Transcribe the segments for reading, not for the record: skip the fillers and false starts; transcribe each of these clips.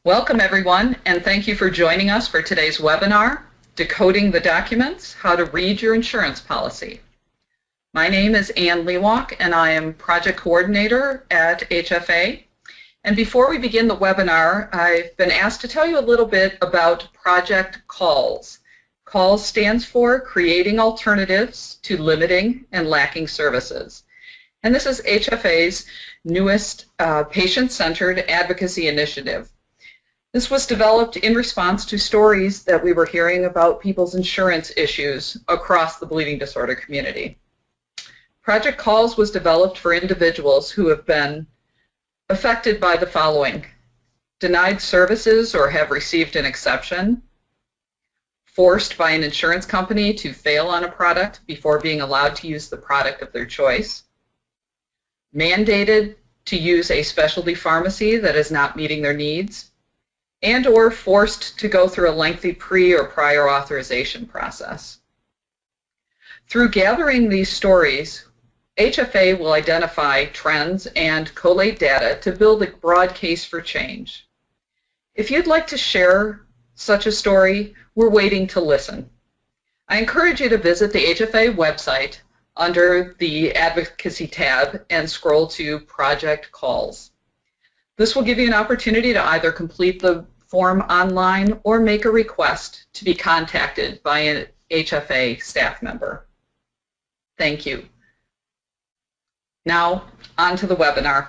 Welcome everyone, and thank you for joining us for today's webinar, Decoding the Documents, How to Read Your Insurance Policy. My name is LeWalk, and I am Project Coordinator at HFA. And before we begin the webinar, I've been asked to tell you a little bit about Project CALLS. CALLS stands for Creating Alternatives to Limiting and Lacking Services. And this is HFA's newest patient-centered advocacy initiative. This was developed in response to stories that we were hearing about people's insurance issues across the bleeding disorder community. Project CALLS was developed for individuals who have been affected by the following: denied services or have received an exception, forced by an insurance company to fail on a product before being allowed to use the product of their choice, mandated to use a specialty pharmacy that is not meeting their needs, and or forced to go through a lengthy pre or prior authorization process. Through gathering these stories, HFA will identify trends and collate data to build a broad case for change. If you'd like to share such a story, we're waiting to listen. I encourage you to visit the HFA website under the Advocacy tab and scroll to Project CALLS. This will give you an opportunity to either complete the form online or make a request to be contacted by an HFA staff member. Thank you. Now, on to the webinar.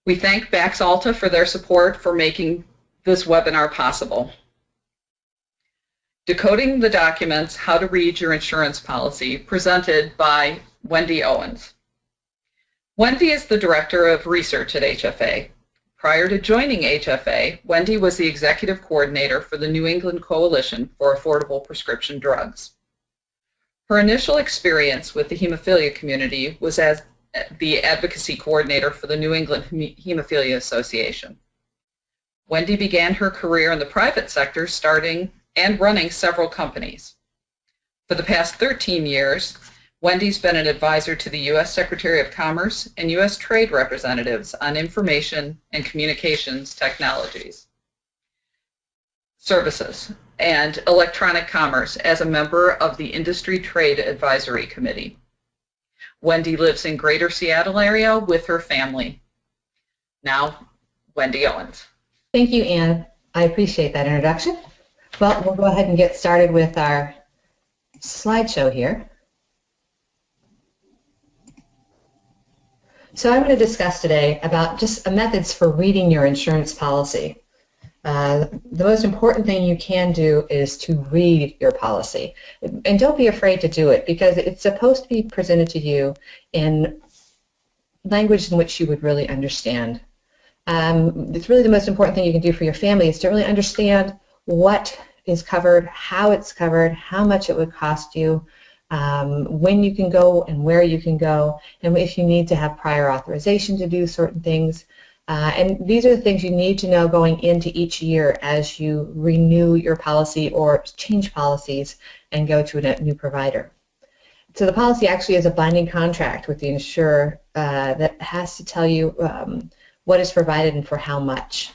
We thank Baxalta for their support for making this webinar possible. Decoding the Documents, How to Read Your Insurance Policy, presented by Wendy Owens. Wendy is the Director of Research at HFA. Prior to joining HFA, Wendy was the Executive Coordinator for the New England Coalition for Affordable Prescription Drugs. Her initial experience with the hemophilia community was as the Advocacy Coordinator for the New England Hemophilia Association. Wendy began her career in the private sector, starting and running several companies. For the past 13 years, Wendy's been an advisor to the U.S. Secretary of Commerce and U.S. Trade Representatives on information and communications technologies, services, and electronic commerce as a member of the Industry Trade Advisory Committee. Wendy lives in Greater Seattle area with her family. Now, Wendy Owens. Thank you, Anne. I appreciate that introduction. Well, we'll go ahead and get started with our slideshow here. So I'm going to discuss today about just methods for reading your insurance policy. The most important thing you can do is to read your policy. And don't be afraid to do it, because it's supposed to be presented to you in language in which you would really understand. It's really the most important thing you can do for your family is to really understand what is covered, how much it would cost you, when you can go and where you can go, and if you need to have prior authorization to do certain things. And these are the things you need to know going into each year as you renew your policy or change policies and go to a new provider. So the policy actually is a binding contract with the insurer that has to tell you what is provided and for how much.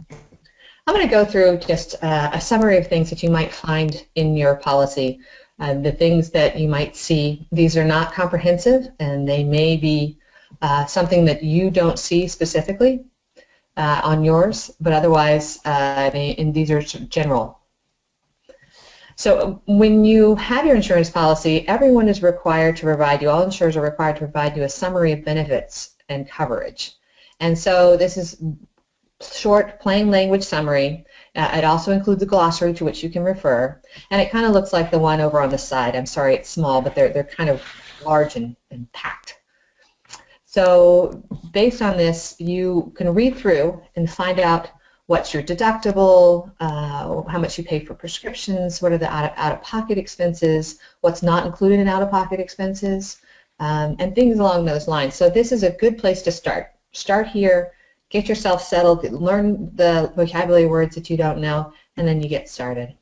I'm going to go through just a summary of things that you might find in your policy. The things that you might see, these are not comprehensive, and they may be something that you don't see specifically on yours, but otherwise, and these are general. So when you have your insurance policy, everyone is required to provide you, all insurers are required to provide you a summary of benefits and coverage. And so this is short, plain language summary. It also includes a glossary to which you can refer, and it kind of looks like the one over on the side. I'm sorry it's small, but they're kind of large and packed. So based on this, you can read through and find out what's your deductible, how much you pay for prescriptions, what are the out-of-pocket expenses, what's not included in out-of-pocket expenses, and things along those lines. So this is a good place to start. Start here. Get yourself settled, learn the vocabulary words that you don't know, and then you get started.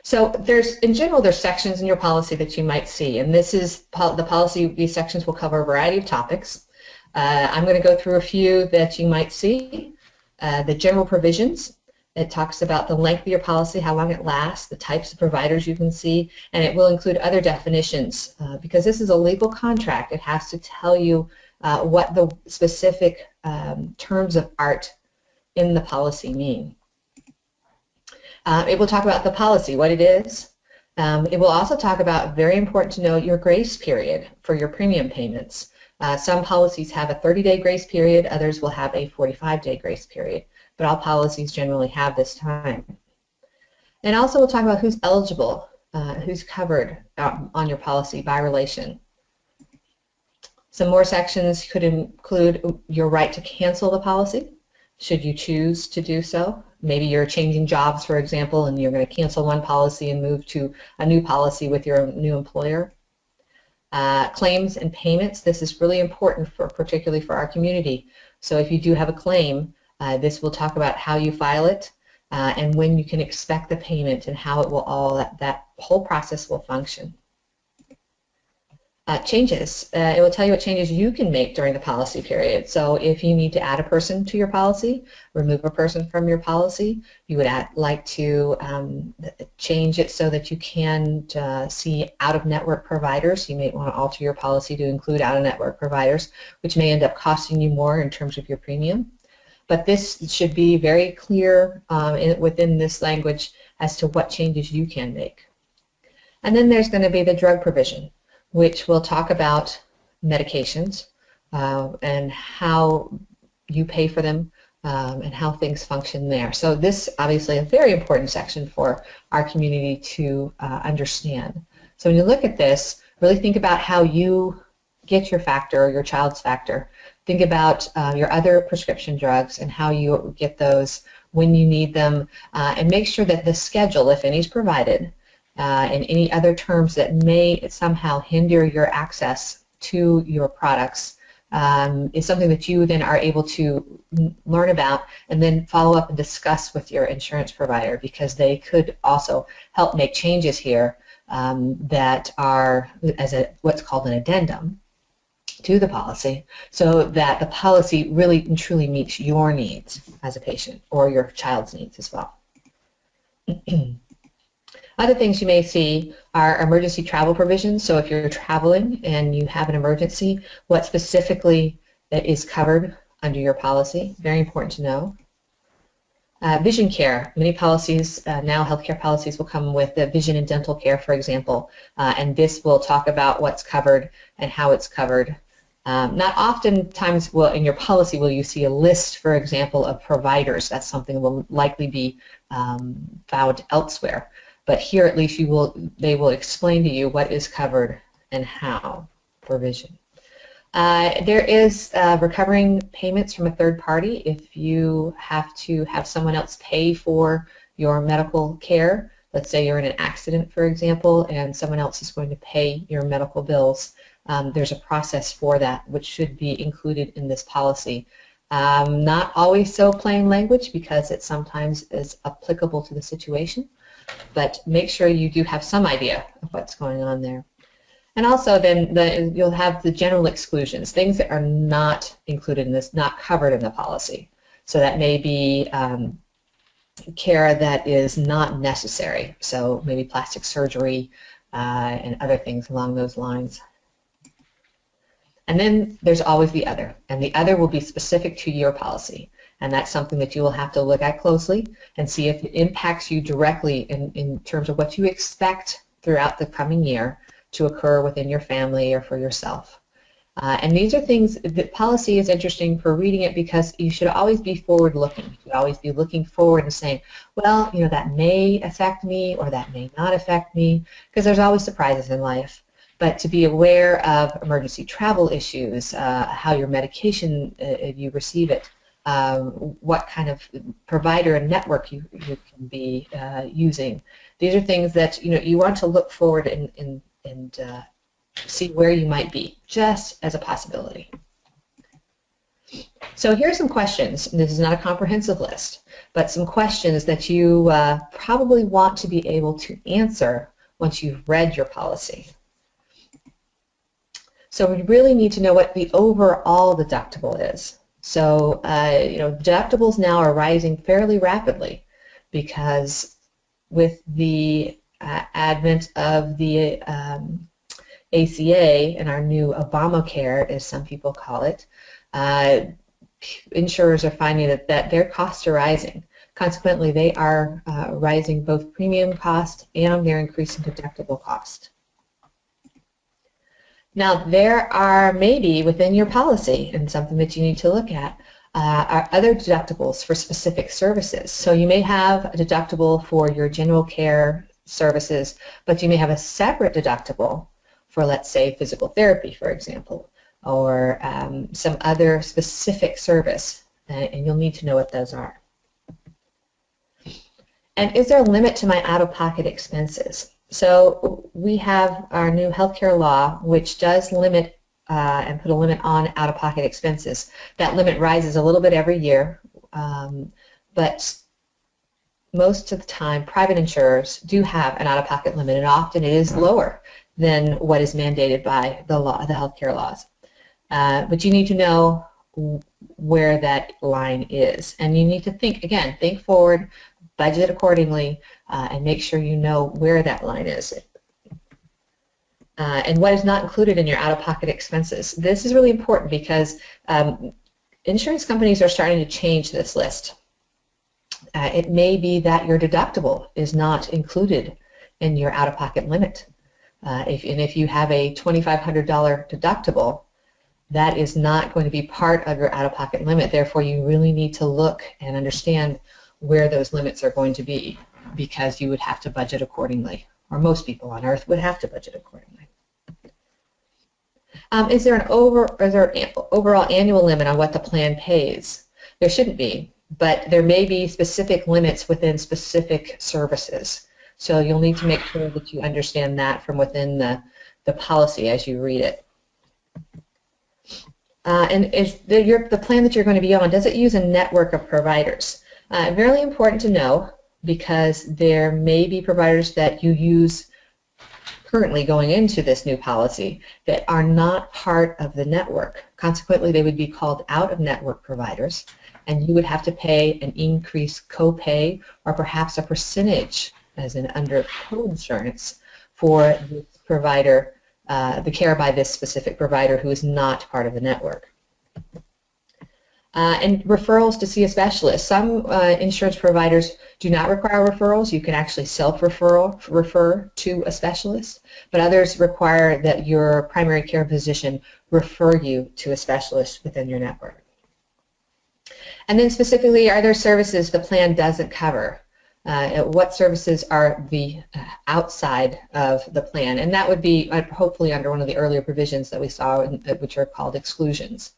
So in general, there's sections in your policy that you might see, and this is the policy. These sections will cover a variety of topics. I'm going to go through a few that you might see. The general provisions. It talks about the length of your policy, how long it lasts, the types of providers you can see, and it will include other definitions. Because this is a legal contract, it has to tell you what the specific terms of art in the policy mean. It will talk about the policy, what it is. It will also talk about, very important to know, your grace period for your premium payments. Some policies have a 30-day grace period, others will have a 45-day grace period, but all policies generally have this time. And also we'll talk about who's eligible, who's covered on your policy by relation. Some more sections could include your right to cancel the policy, should you choose to do so. Maybe you're changing jobs, for example, and you're going to cancel one policy and move to a new policy with your new employer. Claims and payments, this is really important, particularly for our community. So if you do have a claim, this will talk about how you file it and when you can expect the payment and how it will that whole process will function. Changes. It will tell you what changes you can make during the policy period. So if you need to add a person to your policy, remove a person from your policy, you would like to change it so that you can see out-of-network providers. You may want to alter your policy to include out-of-network providers, which may end up costing you more in terms of your premium. But this should be very clear within this language as to what changes you can make. And then there's going to be the drug provision, which will talk about medications and how you pay for them and how things function there. So this obviously a very important section for our community to understand. So when you look at this, really think about how you get your factor or your child's factor. Think about your other prescription drugs and how you get those, when you need them, and make sure that the schedule, if any, is provided, and any other terms that may somehow hinder your access to your products is something that you then are able to learn about and then follow up and discuss with your insurance provider, because they could also help make changes here that are as what's called an addendum to the policy, so that the policy really and truly meets your needs as a patient or your child's needs as well. Other things you may see are emergency travel provisions. So if you're traveling and you have an emergency, what specifically is covered under your policy. Very important to know. Vision care. Many policies, now healthcare policies, will come with vision and dental care, for example, and this will talk about what's covered and how it's covered. Not oftentimes in your policy will you see a list, for example, of providers. That's something that will likely be found elsewhere. But here at least they will explain to you what is covered and how for vision. There is recovering payments from a third party if you have to have someone else pay for your medical care. Let's say you're in an accident, for example, and someone else is going to pay your medical bills. There's a process for that which should be included in this policy. Not always so plain language because it sometimes is applicable to the situation, but make sure you do have some idea of what's going on there. And also then you'll have the general exclusions, things that are not included in this, not covered in the policy. So that may be care that is not necessary, so maybe plastic surgery and other things along those lines. And then there's always the other, and the other will be specific to your policy. And that's something that you will have to look at closely and see if it impacts you directly in terms of what you expect throughout the coming year to occur within your family or for yourself. And these are things that policy is interesting for reading it because you should always be forward-looking. You should always be looking forward and saying, well, you know, that may affect me or that may not affect me, because there's always surprises in life. But to be aware of emergency travel issues, how your medication, if you receive it, what kind of provider and network you can be using. These are things that you want to look forward and see where you might be, just as a possibility. So here's some questions. This is not a comprehensive list, but some questions that you probably want to be able to answer once you've read your policy. So we really need to know what the overall deductible is. So, deductibles now are rising fairly rapidly because with the advent of the ACA and our new Obamacare, as some people call it, insurers are finding that their costs are rising. Consequently, they are rising both premium cost and they're increasing deductible cost. Now, there are maybe within your policy, and something that you need to look at, are other deductibles for specific services. So you may have a deductible for your general care services, but you may have a separate deductible for, let's say, physical therapy, for example, or some other specific service, and you'll need to know what those are. And is there a limit to my out-of-pocket expenses? So we have our new healthcare law, which does limit and put a limit on out-of-pocket expenses. That limit rises a little bit every year, but most of the time private insurers do have an out-of-pocket limit, and often it is lower than what is mandated by the law, the healthcare laws. But you need to know where that line is, and you need to think forward, budget accordingly, and make sure you know where that line is. And what is not included in your out-of-pocket expenses. This is really important because insurance companies are starting to change this list. It may be that your deductible is not included in your out-of-pocket limit. If you have a $2,500 deductible, that is not going to be part of your out-of-pocket limit. Therefore, you really need to look and understand where those limits are going to be, because you would have to budget accordingly, or most people on earth would have to budget accordingly. Is there an overall annual limit on what the plan pays? There shouldn't be, but there may be specific limits within specific services. So you'll need to make sure that you understand that from within the policy as you read it. And is the plan that you're going to be on, does it use a network of providers? Very important to know, because there may be providers that you use currently going into this new policy that are not part of the network. Consequently, they would be called out-of-network providers, and you would have to pay an increased copay or perhaps a percentage, as in under co-insurance, for this provider, the care by this specific provider who is not part of the network. And referrals to see a specialist. Some insurance providers do not require referrals. You can actually refer to a specialist, but others require that your primary care physician refer you to a specialist within your network. And then specifically, are there services the plan doesn't cover? What services are the outside of the plan? And that would be hopefully under one of the earlier provisions that we saw, which are called exclusions.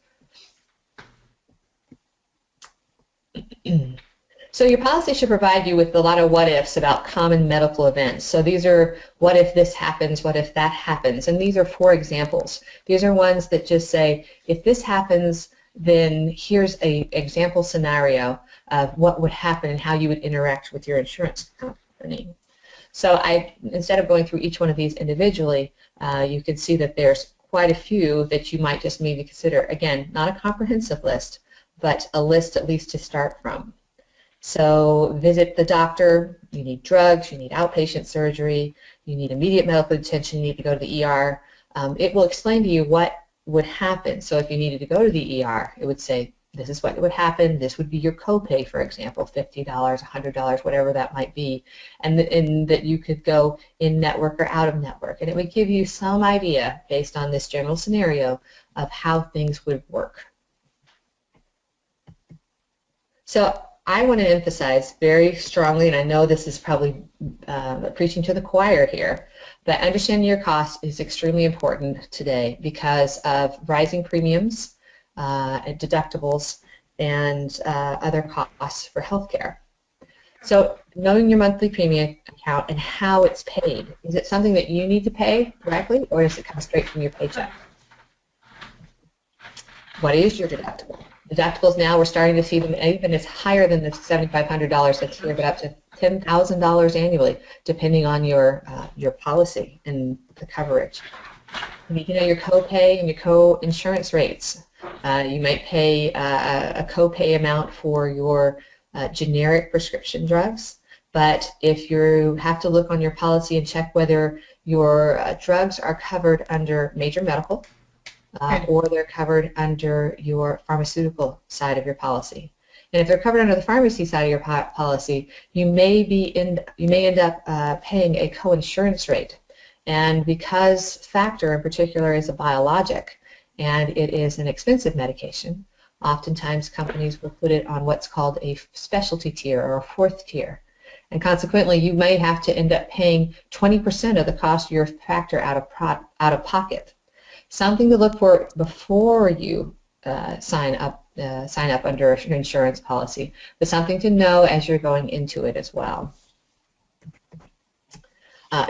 So your policy should provide you with a lot of what-ifs about common medical events. So these are, what if this happens, what if that happens? And these are 4 examples. These are ones that just say, if this happens, then here's an example scenario of what would happen and how you would interact with your insurance company. So instead of going through each one of these individually, you can see that there's quite a few that you might just maybe consider. Again, not a comprehensive list, but a list at least to start from. So visit the doctor, you need drugs, you need outpatient surgery, you need immediate medical attention, you need to go to the ER. It will explain to you what would happen. So if you needed to go to the ER, it would say, this is what would happen, this would be your copay, for example, $50, $100, whatever that might be, and that you could go in network or out of network. And it would give you some idea, based on this general scenario, of how things would work. So I want to emphasize very strongly, and I know this is probably preaching to the choir here, but understanding your cost is extremely important today because of rising premiums, and deductibles, and other costs for healthcare. So knowing your monthly premium account and how it's paid, is it something that you need to pay directly, or does it come straight from your paycheck? What is your deductible? Deductibles now, we're starting to see them even as higher than the $7,500 that's here, but up to $10,000 annually, depending on your policy and the coverage. You need to know your copay and your co-insurance rates. You might pay a copay amount for your generic prescription drugs, but if you have to look on your policy and check whether your drugs are covered under major medical or they're covered under your pharmaceutical side of your policy. And if they're covered under the pharmacy side of your policy, you may end up paying a co-insurance rate. And because Factor in particular is a biologic and it is an expensive medication, oftentimes companies will put it on what's called a specialty tier or a fourth tier. And consequently, you may have to end up paying 20% of the cost of your Factor out of pocket. Something to look for before you sign up under your insurance policy, but something to know as you're going into it as well.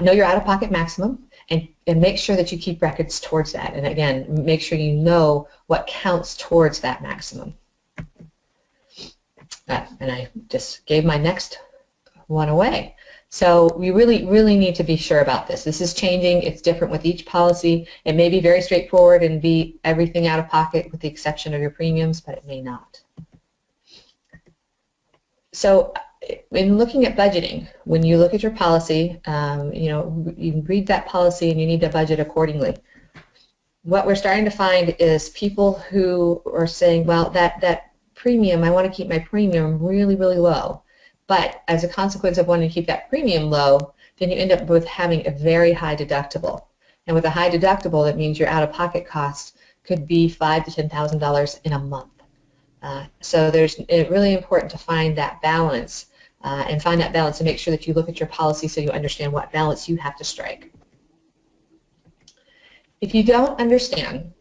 Know your out-of-pocket maximum and make sure that you keep records towards that. And again, make sure you know what counts towards that maximum. And I just gave my next one away. So we really need to be sure about this. This is changing. It's different with each policy. It may be very straightforward and be everything out of pocket with the exception of your premiums, but it may not. So in looking at budgeting, when you look at your policy, you read that policy and you need to budget accordingly. What we're starting to find is people who are saying, well, that premium, I want to keep my premium really low. But as a consequence of wanting to keep that premium low, then you end up with having a very high deductible. And with a high deductible, that means your out-of-pocket costs could be $5,000 to $10,000 in a month. So it's really important to find that balance and make sure that you look at your policy so you understand what balance you have to strike. If you don't understand,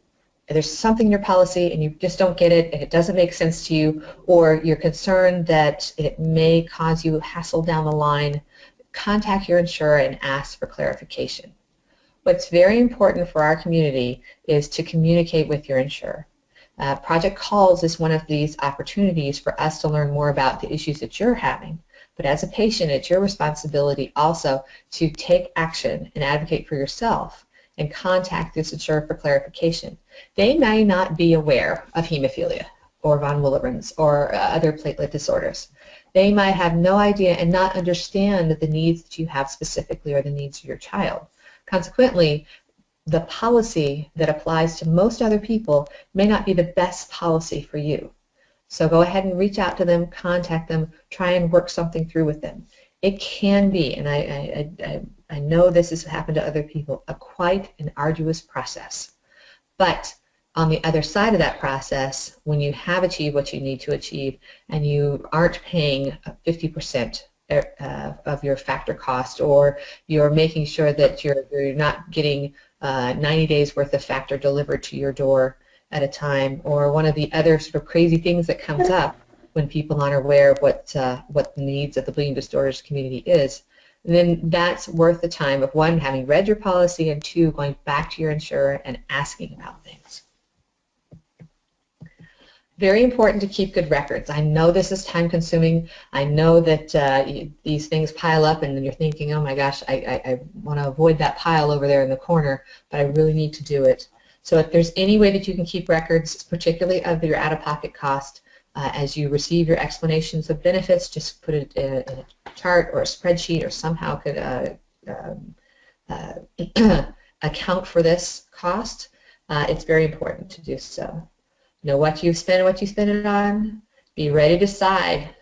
if there's something in your policy and you just don't get it, and it doesn't make sense to you, or you're concerned that it may cause you hassle down the line, contact your insurer and ask for clarification. What's very important for our community is to communicate with your insurer. Project Calls is one of these opportunities for us to learn more about the issues that you're having. But as a patient, it's your responsibility also to take action and advocate for yourself and contact this insurer for clarification. They may not be aware of hemophilia or von Willebrand's or other platelet disorders. They might have no idea and not understand the needs that you have specifically or the needs of your child. Consequently, the policy that applies to most other people may not be the best policy for you. So go ahead and reach out to them, contact them, try and work something through with them. It can be, and I know this has happened to other people, quite an arduous process. But on the other side of that process, when you have achieved what you need to achieve and you aren't paying 50% of your factor cost, or you're making sure that you're not getting 90 days worth of factor delivered to your door at a time, or one of the other sort of crazy things that comes up when people aren't aware of what the needs of the bleeding disorders community is, then that's worth the time of, one, having read your policy, and two, going back to your insurer and asking about things. Very important to keep good records. I know this is time consuming. I know that these things pile up and then you're thinking, oh my gosh, I want to avoid that pile over there in the corner, but I really need to do it. So if there's any way that you can keep records, particularly of your out-of-pocket cost, as you receive your explanations of benefits, just put it in a chart or a spreadsheet or somehow could account for this cost. It's very important to do so. Know what you spend it on. Be ready to decide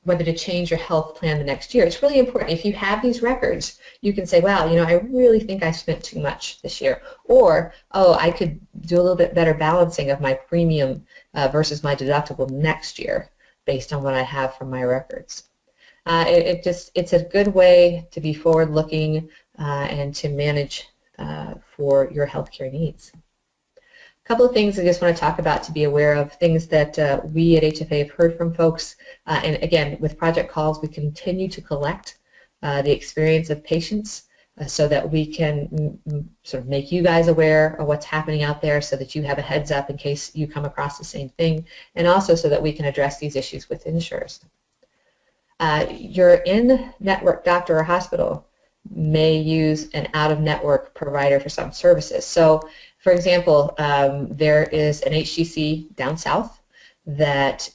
whether to change your health plan the next year. It's really important. If you have these records, you can say, wow, I really think I spent too much this year. Or, oh, I could do a little bit better balancing of my premium versus my deductible next year based on what I have from my records. It's a good way to be forward-looking and to manage for your healthcare needs. A couple of things I just want to talk about to be aware of, things that we at HFA have heard from folks. And again, with Project Calls, we continue to collect the experience of patients so that we can sort of make you guys aware of what's happening out there so that you have a heads up in case you come across the same thing, and also so that we can address these issues with insurers. Your in-network doctor or hospital may use an out-of-network provider for some services. So, for example, there is an HCC down south that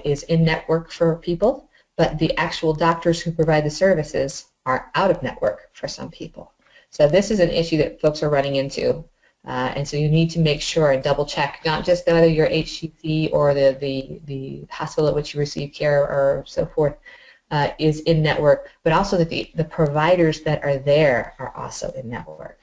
is in-network for people, but the actual doctors who provide the services are out-of-network for some people. So this is an issue that folks are running into. And so you need to make sure and double check, not just whether your HCC or the hospital at which you receive care or so forth is in network, but also that the providers that are there are also in network.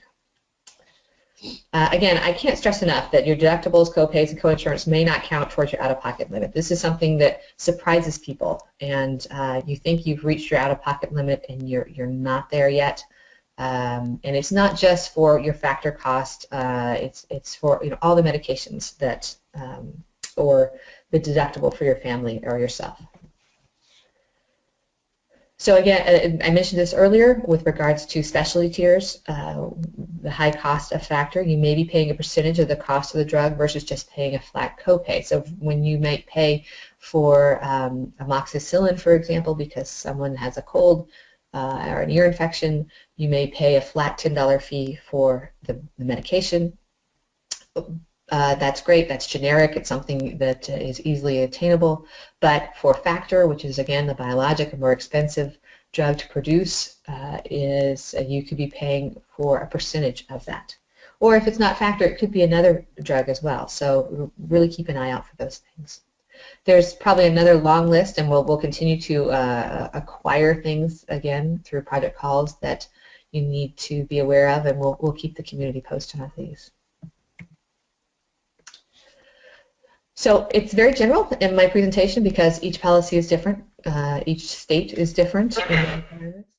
Again, I can't stress enough that your deductibles, copays, and coinsurance may not count towards your out-of-pocket limit. This is something that surprises people, and you think you've reached your out-of-pocket limit and you're not there yet. And it's not just for your factor cost, it's for all the medications that or the deductible for your family or yourself. So again, I mentioned this earlier with regards to specialty tiers, the high cost of factor. You may be paying a percentage of the cost of the drug versus just paying a flat copay. So when you might pay for amoxicillin, for example, because someone has a cold or an ear infection, you may pay a flat $10 fee for the medication. That's great, that's generic, it's something that is easily attainable, but for factor, which is again the biologic and more expensive drug to produce, you could be paying for a percentage of that. Or if it's not factor, it could be another drug as well, so really keep an eye out for those things. There's probably another long list, and we'll continue to acquire things again through project calls that you need to be aware of, and we'll keep the community posted on these. So it's very general in my presentation because each policy is different, each state is different in the requirements.